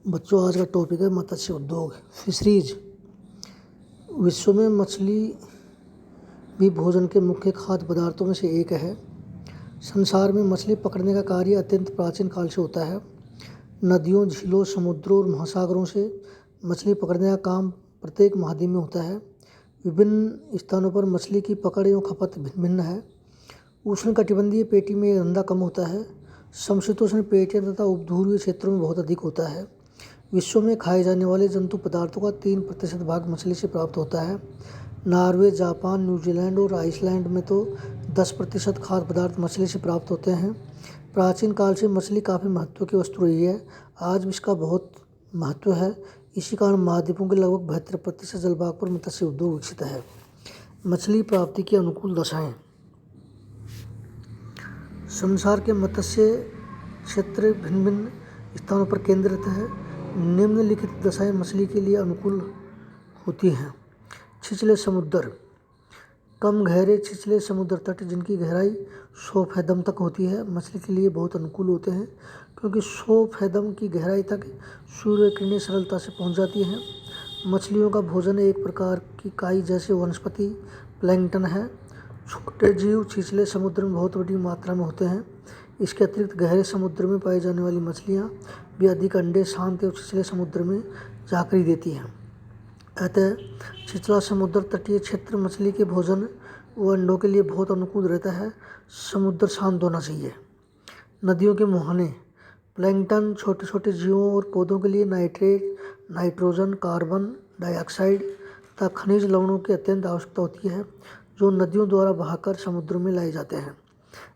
बच्चों, आज का टॉपिक है मत्स्य उद्योग, फिशरीज। विश्व में मछली भी भोजन के मुख्य खाद्य पदार्थों में से एक है। संसार में मछली पकड़ने का कार्य अत्यंत प्राचीन काल से होता है। नदियों, झीलों, समुद्रों और महासागरों से मछली पकड़ने का काम प्रत्येक महाद्वीप में होता है। विभिन्न स्थानों पर मछली की पकड़ एवं खपत भिन्न भिन्न है। उष्णकटिबंधीय पेटी में यह धंधा कम होता है। समशीतोष्ण पेटियाँ तथा उपध्रुवीय क्षेत्रों में बहुत अधिक होता है। विश्व में खाए जाने वाले जंतु पदार्थों का 3% भाग मछली से प्राप्त होता है। नॉर्वे, जापान, न्यूजीलैंड और आइसलैंड में तो 10% खाद्य पदार्थ मछली से प्राप्त होते हैं। प्राचीन काल से मछली काफ़ी महत्व की वस्तु रही है। आज भी इसका बहुत महत्व है। इसी कारण महाद्वीपों के लगभग 72% जलभाग पर मत्स्य उद्योग विकसित है। मछली प्राप्ति की अनुकूल दशाएं। संसार के मत्स्य क्षेत्र भिन्न भिन्न स्थानों पर केंद्रित है। निम्नलिखित दशाएं मछली के लिए अनुकूल होती हैं। छिछले समुद्र। कम गहरे छिछले समुद्र तट जिनकी गहराई 100 फैदम तक होती है मछली के लिए बहुत अनुकूल होते हैं, क्योंकि 100 फैदम की गहराई तक सूर्य किरणें सरलता से पहुंच जाती हैं। मछलियों का भोजन एक प्रकार की काई जैसे वनस्पति प्लैंकटन है। छोटे जीव छिछले समुद्र में बहुत बड़ी मात्रा में होते हैं। इसके अतिरिक्त गहरे समुद्र में पाई जाने वाली मछलियाँ भी अधिक अंडे शांत एवं छिछले समुद्र में जाकरी देती हैं। अतः छिछला समुद्र तटीय क्षेत्र मछली के भोजन व अंडों के लिए बहुत अनुकूल रहता है। समुद्र शांत होना चाहिए। नदियों के मुहाने। प्लैंकटन छोटे छोटे जीवों और पौधों के लिए नाइट्रेट, नाइट्रोजन, कार्बन डाइऑक्साइड तथा खनिज लवणों की अत्यंत आवश्यकता होती है, जो नदियों द्वारा बहाकर समुद्र में लाए जाते हैं।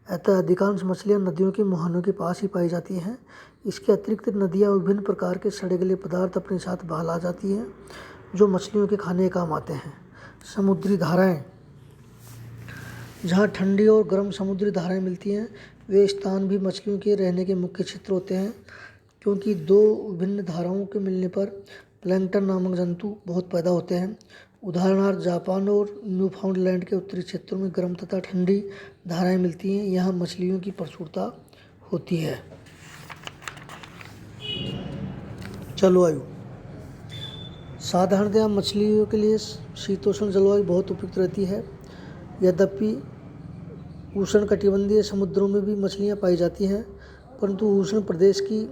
अतः अधिकांश मछलियाँ नदियों के मुहानों के पास ही पाई जाती हैं। इसके अतिरिक्त नदियाँ विभिन्न प्रकार के सड़े गले पदार्थ अपने साथ बहा ला जाती हैं, जो मछलियों के खाने के काम आते हैं। समुद्री धाराएँ। जहाँ ठंडी और गर्म समुद्री धाराएँ मिलती हैं, वे स्थान भी मछलियों के रहने के मुख्य क्षेत्र होते हैं, क्योंकि दो विभिन्न धाराओं के मिलने पर प्लैंकटन नामक जंतु बहुत पैदा होते हैं। उदाहरणार्थ जापान और न्यूफाउंडलैंड के उत्तरी क्षेत्रों में गर्म तथा ठंडी धाराएँ मिलती हैं। यहाँ मछलियों की प्रचुरता होती है। जलवायु। साधारणतया मछलियों के लिए शीतोष्ण जलवायु बहुत उपयुक्त रहती है। यद्यपि उष्णकटिबंधीय समुद्रों में भी मछलियाँ पाई जाती हैं, परंतु उष्ण प्रदेश की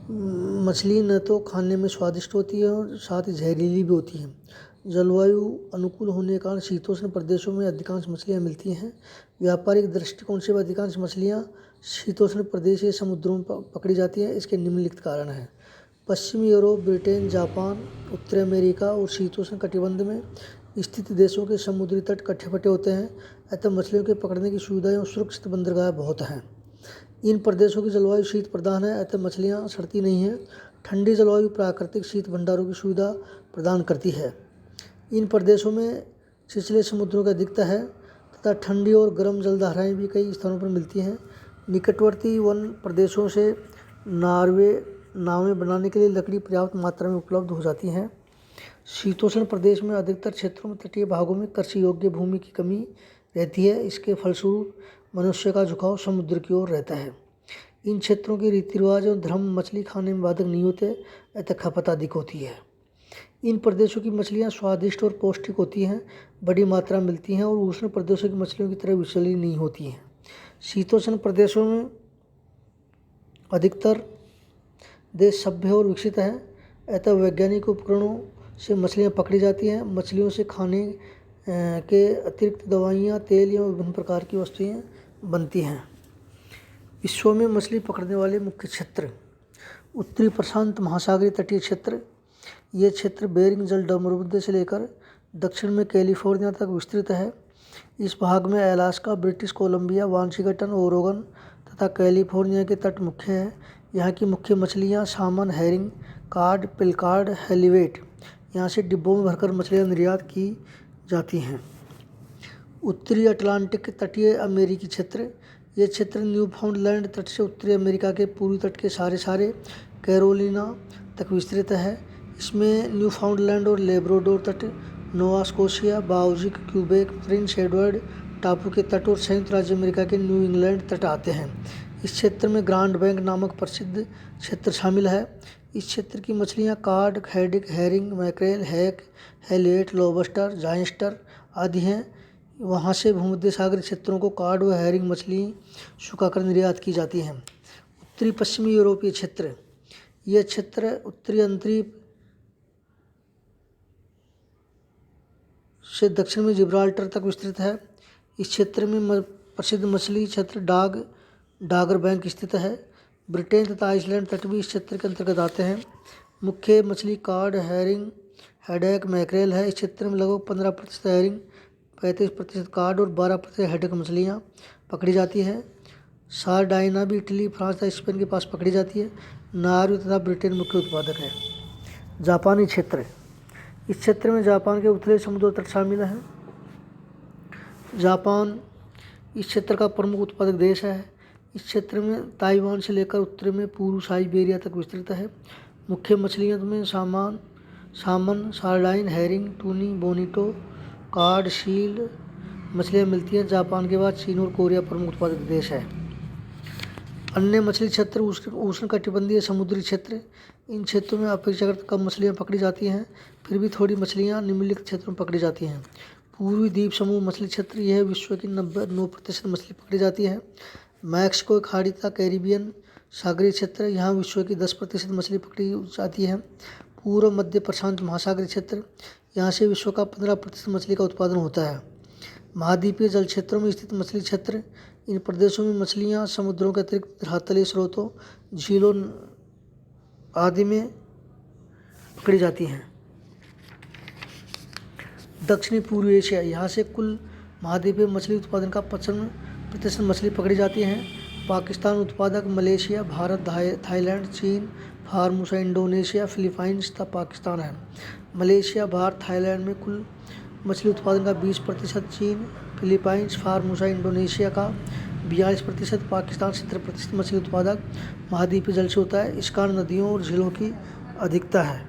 मछली न तो खाने में स्वादिष्ट होती है और साथ ही जहरीली भी होती हैं। जलवायु अनुकूल होने के कारण शीतोष्ण प्रदेशों में अधिकांश मछलियाँ मिलती हैं। व्यापारिक दृष्टिकोण से अधिकांश मछलियाँ शीतोष्ण प्रदेश या समुद्रों में पकड़ी जाती हैं। इसके निम्नलिखित कारण हैं। पश्चिमी यूरोप, ब्रिटेन, जापान, उत्तरी अमेरिका और शीतोष्ण कटिबंध में स्थित देशों के समुद्री तट कट्ठे पट्टे होते हैं। अतः मछलियों के पकड़ने की सुविधाएं और सुरक्षित बंदरगाह बहुत हैं। इन प्रदेशों की जलवायु शीत प्रधान है, अतः मछलियाँ सड़ती नहीं हैं। ठंडी जलवायु प्राकृतिक शीत भंडारों की सुविधा प्रदान करती है। इन प्रदेशों में छिछले समुद्रों की अधिकता है तथा ठंडी और गर्म जलधाराएँ भी कई स्थानों पर मिलती हैं। निकटवर्ती वन प्रदेशों से नावें बनाने के लिए लकड़ी पर्याप्त मात्रा में उपलब्ध हो जाती हैं। शीतोष्ण प्रदेश में अधिकतर क्षेत्रों में तटीय भागों में कृषि योग्य भूमि की कमी रहती है। इसके फलस्वरूप मनुष्य का झुकाव समुद्र की ओर रहता है। इन क्षेत्रों के रीति रिवाज और धर्म मछली खाने में बाधक नहीं होते, अतः खपत अधिक होती है। इन प्रदेशों की मछलियाँ स्वादिष्ट और पौष्टिक होती हैं, बड़ी मात्रा मिलती हैं और उष्ण प्रदेशों की मछलियों की तरह विषैली नहीं होती हैं। शीतोष्ण प्रदेशों में अधिकतर देश सभ्य और विकसित है, अतः वैज्ञानिक उपकरणों से मछलियाँ पकड़ी जाती हैं। मछलियों से खाने के अतिरिक्त दवाइयाँ, तेल या विभिन्न प्रकार की वस्तुएं बनती हैं। विश्व में मछली पकड़ने वाले मुख्य क्षेत्र। उत्तरी प्रशांत महासागरीय तटीय क्षेत्र। ये क्षेत्र बेरिंग जलसमृद्ध से लेकर दक्षिण में कैलिफोर्निया तक विस्तृत है। इस भाग में Alaska, British Columbia, Washington, Oregon तथा कैलिफोर्निया के तट मुख्य हैं। यहाँ की मुख्य मछलियाँ सामन, हेरिंग, कार्ड, पिलकार्ड, हेलीवेट। यहाँ से डिब्बों में भरकर मछलियाँ निर्यात की जाती हैं। उत्तरी अटलांटिक तटीय अमेरिकी क्षेत्र। ये क्षेत्र न्यूफाउंडलैंड तट से उत्तरी अमेरिका के पूर्वी तट के सारे कैरोलिना तक विस्तृत है। इसमें न्यूफाउंडलैंड और लेब्राडोर तट, नोवा स्कोशिया, बाउजिक, क्यूबेक, प्रिंस एडवर्ड टापू के तट और संयुक्त राज्य अमेरिका के न्यू इंग्लैंड तट आते हैं। इस क्षेत्र में ग्रांड बैंक नामक प्रसिद्ध क्षेत्र शामिल है। इस क्षेत्र की मछलियाँ cod, haddock, herring, mackerel, hake, halibut, lobster, oyster आदि हैं। वहाँ से भूमध्य सागरीय क्षेत्रों को कार्ड व हैरिंग मछली सुखाकर निर्यात की जाती हैं। उत्तरी पश्चिमी यूरोपीय क्षेत्र, यह क्षेत्र उत्तरी अंतरीप से दक्षिण में जिब्राल्टर तक विस्तृत है। इस क्षेत्र में प्रसिद्ध मछली क्षेत्र डागर बैंक स्थित है। ब्रिटेन तथा आइसलैंड तट भी इस क्षेत्र के अंतर्गत आते हैं। मुख्य मछली कार्ड, हैरिंग, हेडेक, मैक्रेल है। इस क्षेत्र में लगभग 15% हैरिंग, 35% कार्ड और 12% हेडेक मछलियाँ पकड़ी जाती हैं। सारडाइना भी इटली, फ्रांस तथा स्पेन के पास पकड़ी जाती है। नॉर्वे तथा ब्रिटेन मुख्य उत्पादक है। जापानी क्षेत्र, इस क्षेत्र में जापान के उत्तरी समुद्र तट शामिल है। जापान इस क्षेत्र का प्रमुख उत्पादक देश है। इस क्षेत्र में ताइवान से लेकर उत्तर में पूर्व साइबेरिया तक विस्तृत है। मुख्य मछलियों में सामन, सारडाइन, हैरिंग, टूनी, बोनिटो, कार्ड, शील मछलियाँ मिलती हैं। जापान के बाद चीन और कोरिया प्रमुख उत्पादक देश है। अन्य मछली क्षेत्र उष्णकटिबंधीय समुद्री क्षेत्र, इन क्षेत्रों में अपेक्षाकृत कम मछलियाँ पकड़ी जाती हैं, फिर भी थोड़ी मछलियाँ निम्नलिखित क्षेत्रों में पकड़ी जाती हैं। पूर्वी द्वीप समूह मछली क्षेत्र, यह विश्व की 9% मछली पकड़ी जाती है। मैक्सिको खाड़ी तथा कैरिबियन सागरीय क्षेत्र, यहाँ विश्व की 10% मछली पकड़ी जाती है। पूर्व मध्य प्रशांत महासागरीय क्षेत्र, यहाँ से विश्व का 15% मछली का उत्पादन होता है। महाद्वीपीय जल क्षेत्रों में स्थित मछली क्षेत्र, इन प्रदेशों में मछलियाँ समुद्रों के अतिरिक्त धरातलीय स्रोतों, झीलों आदि में पकड़ी जाती हैं। दक्षिणी पूर्व एशिया, यहाँ से कुल महाद्वीपीय मछली उत्पादन का 55% मछली पकड़ी जाती है। पाकिस्तान उत्पादक मलेशिया, भारत, थाईलैंड, चीन, फार्मूसा, इंडोनेशिया, फिलीपाइंस तथा पाकिस्तान है। मलेशिया, भारत, थाईलैंड में कुल मछली उत्पादन का 20%, चीन, फिलीपाइंस, फार्मूसा, इंडोनेशिया का 42%, पाकिस्तान 70% मछली उत्पादक महाद्वीपीय जल से होता है। इस कारण नदियों और झीलों की अधिकता है।